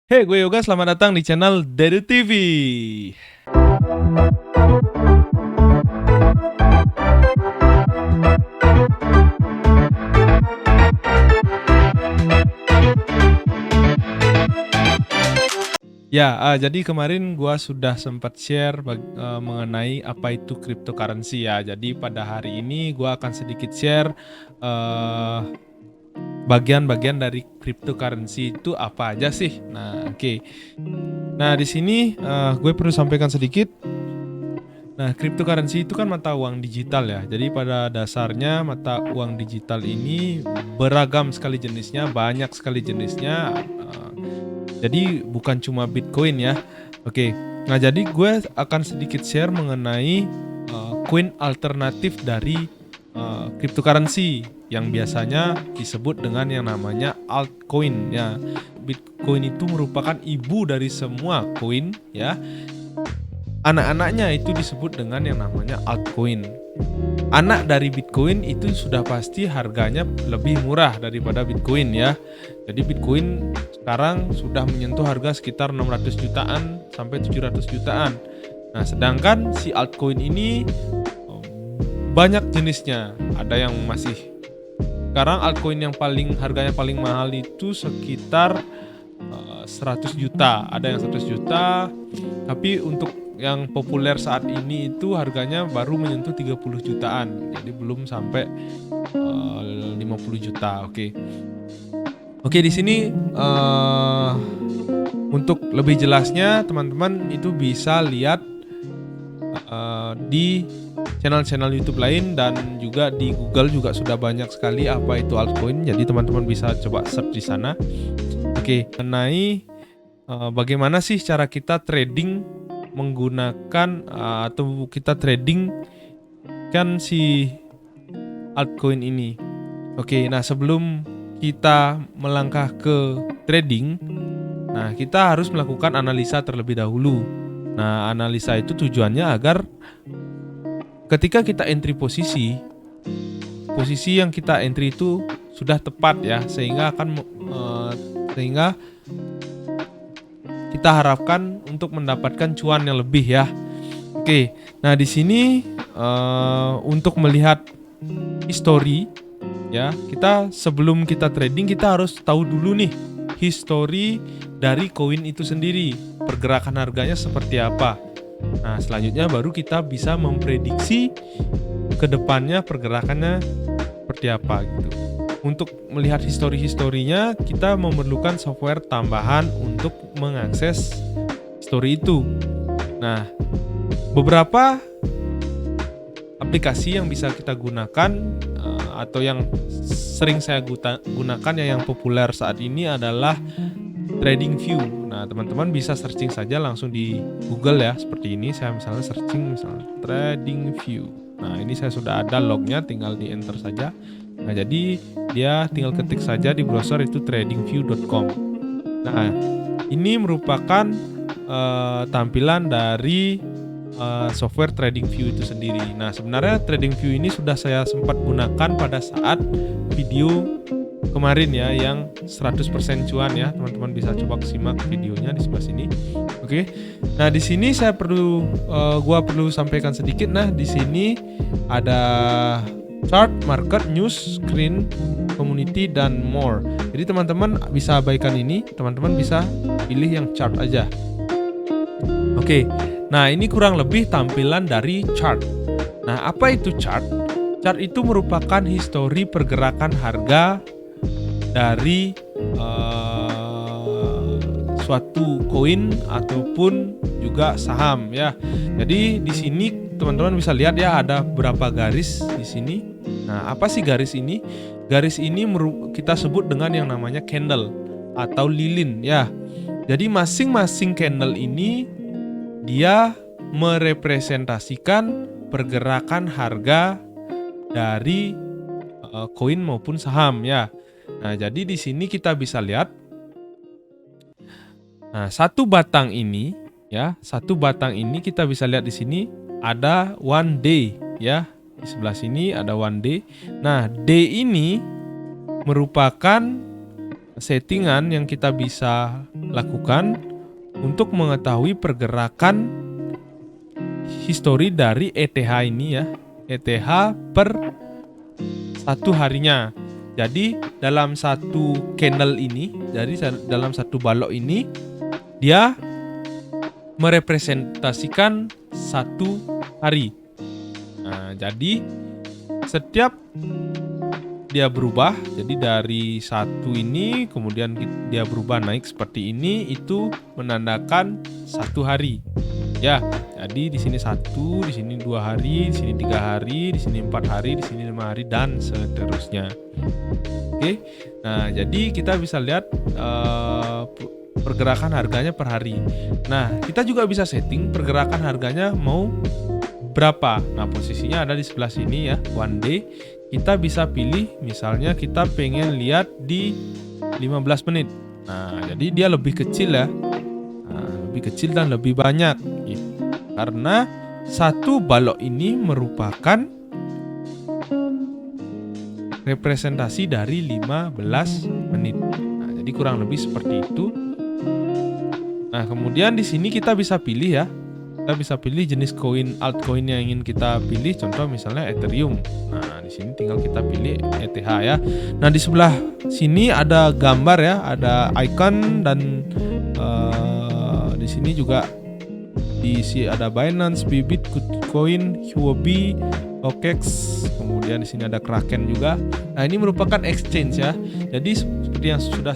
Hey, gue Yoga, selamat datang di channel Dedu TV. Ya, jadi kemarin gua sudah sempat share mengenai apa itu cryptocurrency ya. Jadi pada hari ini gua akan sedikit share eh, bagian-bagian dari cryptocurrency itu apa aja sih. Nah, oke. Nah, di sini gue perlu sampaikan sedikit. Nah, cryptocurrency itu kan mata uang digital ya. Jadi pada dasarnya mata uang digital ini beragam sekali jenisnya, banyak sekali jenisnya. Jadi bukan cuma Bitcoin ya. Oke. Nah, jadi gue akan sedikit share mengenai coin alternatif dari cryptocurrency yang biasanya disebut dengan yang namanya altcoin ya. Bitcoin itu merupakan ibu dari semua koin ya. Anak-anaknya itu disebut dengan yang namanya altcoin. Anak dari Bitcoin itu sudah pasti harganya lebih murah daripada Bitcoin ya. Jadi Bitcoin sekarang sudah menyentuh harga sekitar 600 jutaan sampai 700 jutaan. Nah, sedangkan si altcoin ini banyak jenisnya. Ada yang masih sekarang altcoin yang harganya paling mahal itu sekitar 100 juta. Ada yang 100 juta, tapi untuk yang populer saat ini itu harganya baru menyentuh 30 jutaan. Jadi belum sampai 50 juta. Oke, di sini untuk lebih jelasnya teman-teman itu bisa lihat di channel-channel YouTube lain, dan juga di Google juga sudah banyak sekali apa itu altcoin. Jadi teman-teman bisa coba search di sana. Oke, mengenai bagaimana sih cara kita trading menggunakan atau kita trading kan si altcoin ini. Oke, nah sebelum kita melangkah ke trading, nah kita harus melakukan analisa terlebih dahulu. Nah, analisa itu tujuannya agar ketika kita entry posisi yang kita entry itu sudah tepat ya, sehingga kita harapkan untuk mendapatkan cuan yang lebih ya. Oke, nah di sini untuk melihat history ya, kita sebelum kita trading kita harus tahu dulu nih history dari koin itu sendiri, pergerakan harganya seperti apa. Nah, selanjutnya baru kita bisa memprediksi ke depannya pergerakannya seperti apa gitu. Untuk melihat historinya kita memerlukan software tambahan untuk mengakses history itu. Nah, beberapa aplikasi yang bisa kita gunakan atau yang sering saya gunakan yang populer saat ini adalah TradingView. Nah, teman-teman bisa searching saja langsung di Google ya, seperti ini. Saya misalnya searching TradingView. Nah, ini saya sudah ada lognya, tinggal di enter saja. Nah, jadi dia tinggal ketik saja di browser itu tradingview.com. Nah, ini merupakan tampilan dari software TradingView itu sendiri. Nah, sebenarnya TradingView ini sudah saya sempat gunakan pada saat video kemarin ya, yang 100% cuan ya. Teman-teman bisa coba simak videonya di sebelah sini. Oke. Nah, di sini gua perlu sampaikan sedikit. Nah, di sini ada chart, market, news, screen, community, dan more. Jadi teman-teman bisa abaikan ini, teman-teman bisa pilih yang chart aja. Oke. Nah, ini kurang lebih tampilan dari chart. Nah, apa itu chart? Chart itu merupakan histori pergerakan harga dari suatu koin ataupun juga saham ya. Jadi di sini teman-teman bisa lihat ya, ada berapa garis di sini. Nah, apa sih garis ini? Garis ini kita sebut dengan yang namanya candle atau lilin ya. Jadi masing-masing candle ini dia merepresentasikan pergerakan harga dari koin maupun saham ya. Nah, jadi di sini kita bisa lihat, nah satu batang ini kita bisa lihat di sini ada one day ya. Di sebelah sini ada one day. Nah, day ini merupakan settingan yang kita bisa lakukan untuk mengetahui pergerakan histori dari ETH ini ya, ETH per satu harinya. Jadi dalam satu candle ini, jadi dalam satu balok ini, dia merepresentasikan satu hari. Nah, jadi setiap dia berubah, jadi dari satu ini kemudian dia berubah naik seperti ini, itu menandakan satu hari. Ya, jadi di sini 1, di sini 2 hari, di sini 3 hari, di sini 4 hari, di sini 5 hari dan seterusnya. Oke. Nah, jadi kita bisa lihat pergerakan harganya per hari. Nah, kita juga bisa setting pergerakan harganya mau berapa. Nah, posisinya ada di sebelah sini ya, one day. Kita bisa pilih misalnya kita pengen lihat di 15 menit. Nah, jadi dia lebih kecil ya. Nah, lebih kecil dan lebih banyak gitu. Karena satu balok ini merupakan representasi dari 15 menit. Nah, jadi kurang lebih seperti itu. Nah, kemudian di sini kita bisa pilih ya. Kita bisa pilih jenis koin altcoin yang ingin kita pilih, contoh misalnya Ethereum. Nah, di sini tinggal kita pilih ETH ya. Nah, di sebelah sini ada gambar ya, ada icon dan di sini juga diisi ada Binance, Bybit, Kucoin, Huobi, OKX, kemudian di sini ada Kraken juga. Nah, ini merupakan exchange ya. Jadi seperti yang sudah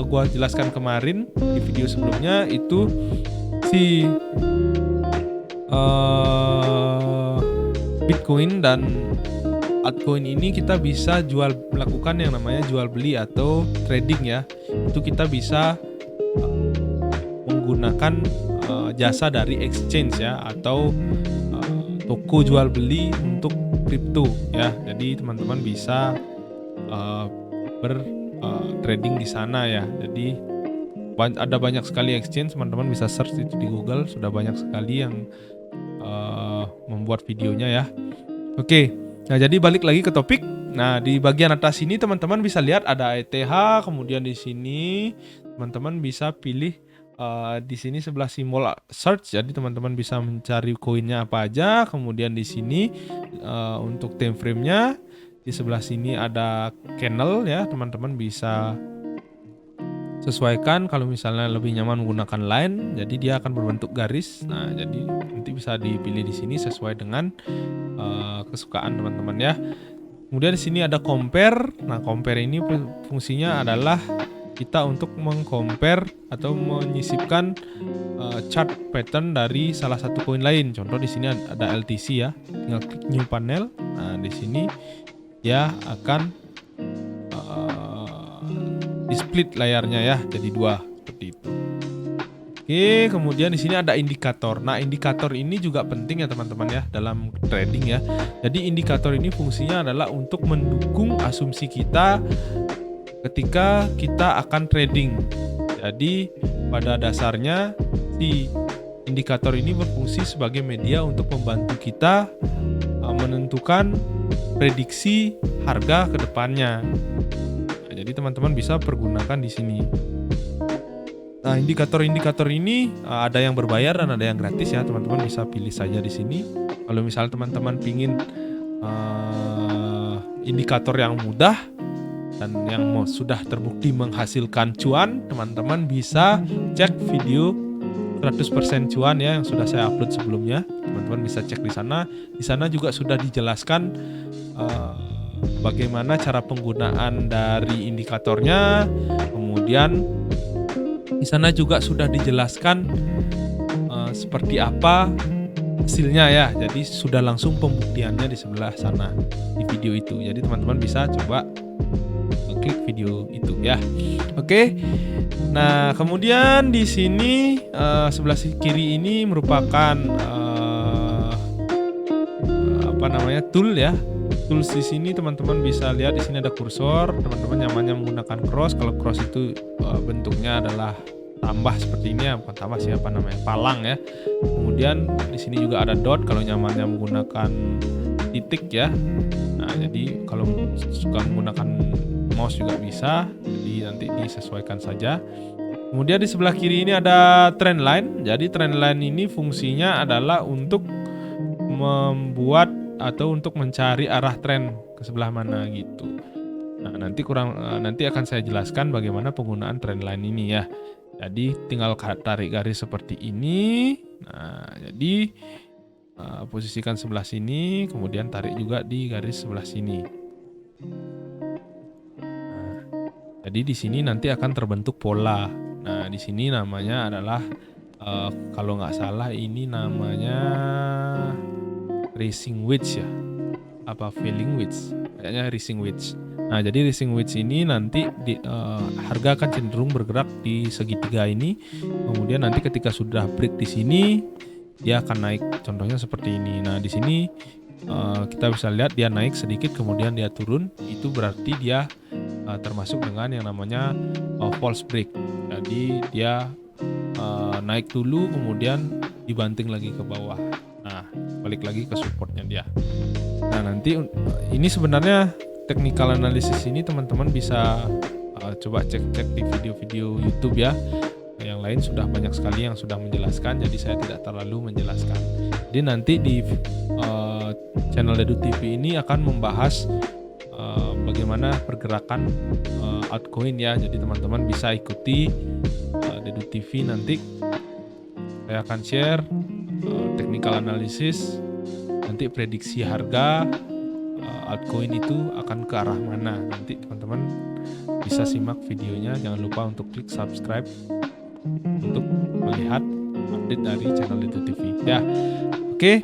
gua jelaskan kemarin di video sebelumnya, itu si Bitcoin dan altcoin ini kita bisa melakukan yang namanya jual beli atau trading ya. Itu kita bisa menggunakan jasa dari exchange ya, atau toko jual beli untuk kripto ya. Jadi teman-teman bisa trading di sana ya. Jadi ada banyak sekali exchange, teman-teman bisa search itu di Google, sudah banyak sekali yang membuat videonya ya. Oke, nah jadi balik lagi ke topik. Nah, di bagian atas ini teman-teman bisa lihat ada ETH, kemudian di sini teman-teman bisa pilih di sini sebelah simbol search, jadi teman-teman bisa mencari koinnya apa aja. Kemudian di sini untuk time frame-nya, di sebelah sini ada candle ya, teman-teman bisa sesuaikan. Kalau misalnya lebih nyaman menggunakan line, jadi dia akan berbentuk garis. Nah, jadi nanti bisa dipilih di sini sesuai dengan kesukaan teman-teman ya. Kemudian di sini ada compare. Nah, compare ini fungsinya adalah kita untuk mengcompare atau menyisipkan chart pattern dari salah satu koin lain. Contoh di sini ada LTC ya. Tinggal klik new panel. Nah, di sini dia akan di split layarnya ya, jadi 2 seperti itu. Oke, kemudian di sini ada indikator. Nah, indikator ini juga penting ya teman-teman ya dalam trading ya. Jadi indikator ini fungsinya adalah untuk mendukung asumsi kita ketika kita akan trading. Jadi pada dasarnya si indikator ini berfungsi sebagai media untuk membantu kita menentukan prediksi harga ke depannya. Nah, jadi teman-teman bisa pergunakan di sini. Nah, indikator-indikator ini ada yang berbayar dan ada yang gratis ya. Teman-teman bisa pilih saja di sini. Kalau misalnya teman-teman pingin indikator yang mudah dan yang sudah terbukti menghasilkan cuan, teman-teman bisa cek video 100% cuan ya yang sudah saya upload sebelumnya. Teman-teman bisa cek di sana. Di sana juga sudah dijelaskan bagaimana cara penggunaan dari indikatornya. Kemudian di sana juga sudah dijelaskan seperti apa hasilnya ya. Jadi sudah langsung pembuktiannya di sebelah sana di video itu. Jadi teman-teman bisa coba klik video itu ya. Oke. Nah, kemudian di sini sebelah kiri ini merupakan tool ya. Tools di sini teman-teman bisa lihat di sini ada kursor. Teman-teman nyamannya menggunakan cross. Kalau cross itu bentuknya adalah tambah seperti ini ya, bukan tambah sih palang ya. Kemudian di sini juga ada dot kalau nyamannya menggunakan titik ya. Nah, jadi kalau suka menggunakan mouse juga bisa. Jadi nanti disesuaikan saja. Kemudian di sebelah kiri ini ada trend line. Jadi trend line ini fungsinya adalah untuk membuat atau untuk mencari arah tren ke sebelah mana gitu. Nah, nanti akan saya jelaskan bagaimana penggunaan trend line ini ya. Jadi tinggal tarik garis seperti ini. Nah, jadi posisikan sebelah sini, kemudian tarik juga di garis sebelah sini. Nah, jadi di sini nanti akan terbentuk pola. Nah, di sini namanya adalah kalau nggak salah ini namanya racing wedge ya, apa falling wedge? Kayaknya racing wedge. Nah, jadi racing wedge ini nanti harga akan cenderung bergerak di segitiga ini. Kemudian nanti ketika sudah break di sini, dia akan naik. Contohnya seperti ini. Nah, di sini kita bisa lihat dia naik sedikit, kemudian dia turun. Itu berarti dia termasuk dengan yang namanya false break. Jadi dia naik dulu, kemudian dibanting lagi ke bawah. Nah, balik lagi ke supportnya dia. Nah, nanti ini sebenarnya technical analysis ini teman-teman bisa coba cek-cek di video-video YouTube ya. Yang lain sudah banyak sekali yang sudah menjelaskan, jadi saya tidak terlalu menjelaskan. Jadi nanti di channel Dedu TV ini akan membahas bagaimana pergerakan altcoin ya. Jadi teman-teman bisa ikuti Dedu TV nanti. Saya akan share technical analysis, nanti prediksi harga altcoin itu akan ke arah mana. Nanti teman-teman bisa simak videonya. Jangan lupa untuk klik subscribe untuk melihat update dari channel Dedu TV ya. Oke.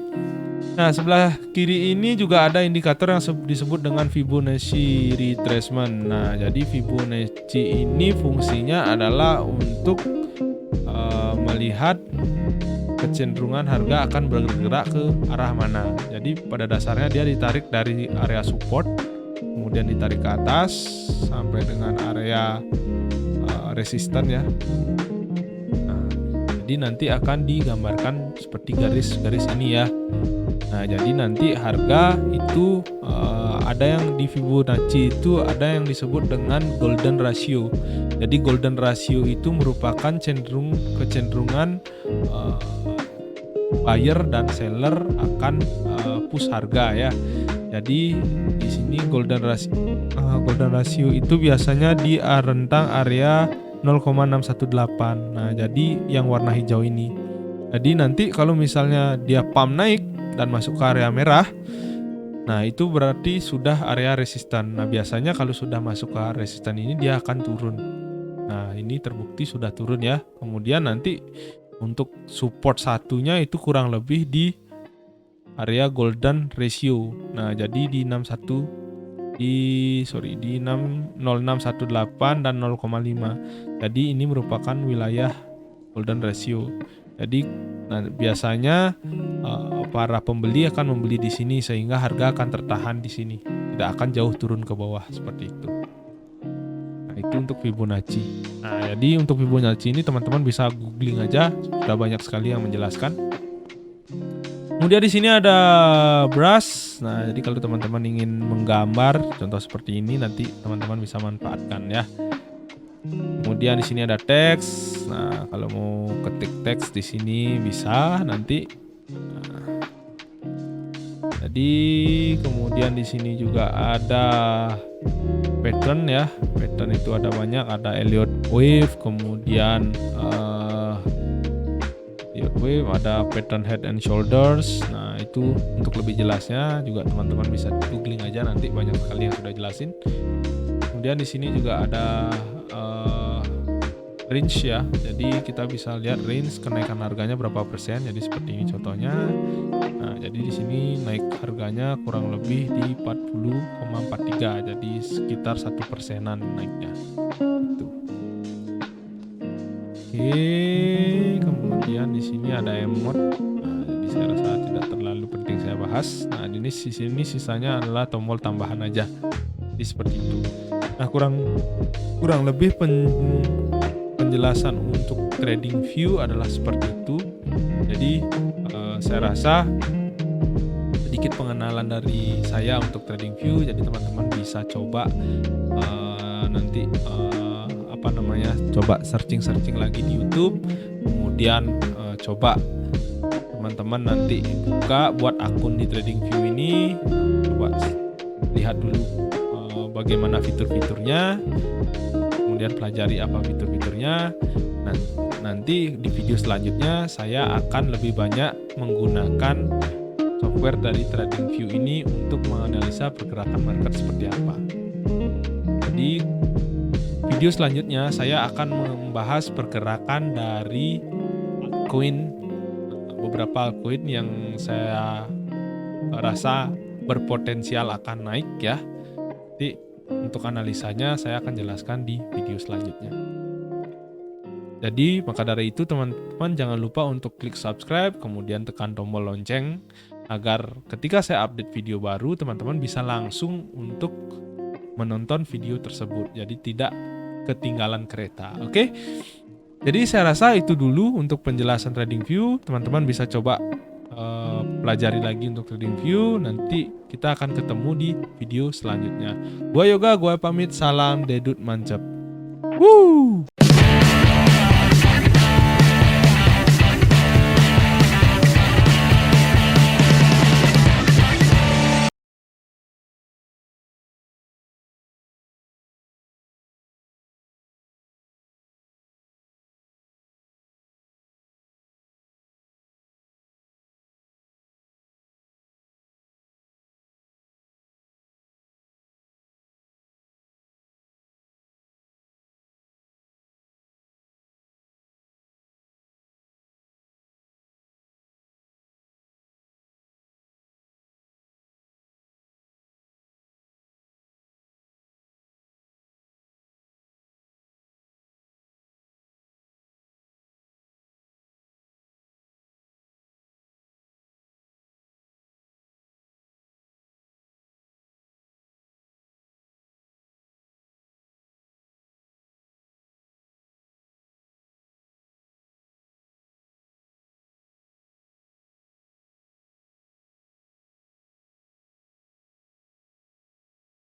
Nah, sebelah kiri ini juga ada indikator yang disebut dengan Fibonacci retracement. Nah, jadi Fibonacci ini fungsinya adalah untuk melihat kecenderungan harga akan bergerak ke arah mana. Jadi pada dasarnya dia ditarik dari area support, kemudian ditarik ke atas sampai dengan area resisten ya. Nah, jadi nanti akan digambarkan seperti garis-garis ini ya. Nah, jadi nanti harga itu ada yang di Fibonacci itu ada yang disebut dengan golden ratio. Jadi golden ratio itu merupakan kecenderungan buyer dan seller akan push harga ya. Jadi di sini golden ratio itu biasanya di rentang area 0,618. Nah, jadi yang warna hijau ini. Jadi nanti kalau misalnya dia pump naik dan masuk ke area merah, nah itu berarti sudah area resisten. Nah, biasanya kalau sudah masuk ke resisten ini dia akan turun. Nah, ini terbukti sudah turun ya. Kemudian nanti untuk support satunya itu kurang lebih di area golden ratio. Nah, jadi di 0,618 dan 0,5. Jadi ini merupakan wilayah golden ratio. Jadi biasanya para pembeli akan membeli di sini sehingga harga akan tertahan di sini, tidak akan jauh turun ke bawah seperti itu. Nah, itu untuk Fibonacci. Nah, jadi untuk Fibonacci ini teman-teman bisa googling aja, sudah banyak sekali yang menjelaskan. Kemudian di sini ada brush. Nah, jadi kalau teman-teman ingin menggambar contoh seperti ini, nanti teman-teman bisa manfaatkan ya. Kemudian di sini ada teks. Nah, kalau mau ketik teks di sini bisa nanti. Nah, jadi kemudian di sini juga ada pattern ya. Pattern itu ada banyak, ada Elliott wave, kemudian Elliott wave, ada pattern head and shoulders. Nah, itu untuk lebih jelasnya juga teman-teman bisa googling aja, nanti banyak sekali yang sudah jelasin. Kemudian di sini juga ada range ya. Jadi kita bisa lihat range kenaikan harganya berapa persen. Jadi seperti ini contohnya. Nah, jadi di sini naik harganya kurang lebih di 40,43. Jadi sekitar 1%-an naiknya. Gitu. Oke, kemudian di sini ada emot. Nah, jadi saya rasa tidak terlalu penting saya bahas. Nah, di sini sisanya adalah tombol tambahan aja. Jadi seperti itu. Nah, kurang lebih penjelasan untuk trading view adalah seperti itu. Jadi saya rasa sedikit pengenalan dari saya untuk trading view. Jadi teman-teman bisa coba nanti coba searching lagi di YouTube, kemudian coba teman-teman nanti buka buat akun di TradingView ini, coba lihat dulu bagaimana fitur-fiturnya, kemudian pelajari apa fitur-fiturnya. Nah, nanti di video selanjutnya saya akan lebih banyak menggunakan software dari TradingView ini untuk menganalisa pergerakan market seperti apa. Jadi video selanjutnya saya akan membahas pergerakan dari beberapa altcoin yang saya rasa berpotensial akan naik ya. Jadi untuk analisanya saya akan jelaskan di video selanjutnya. Jadi maka dari itu teman-teman jangan lupa untuk klik subscribe, kemudian tekan tombol lonceng agar ketika saya update video baru teman-teman bisa langsung untuk menonton video tersebut. Jadi tidak ketinggalan kereta. Oke? Jadi saya rasa itu dulu untuk penjelasan TradingView. Teman-teman bisa coba pelajari lagi untuk TradingView. Nanti kita akan ketemu di video selanjutnya. Gua Yoga, gua pamit. Salam dedut mancep. Woo!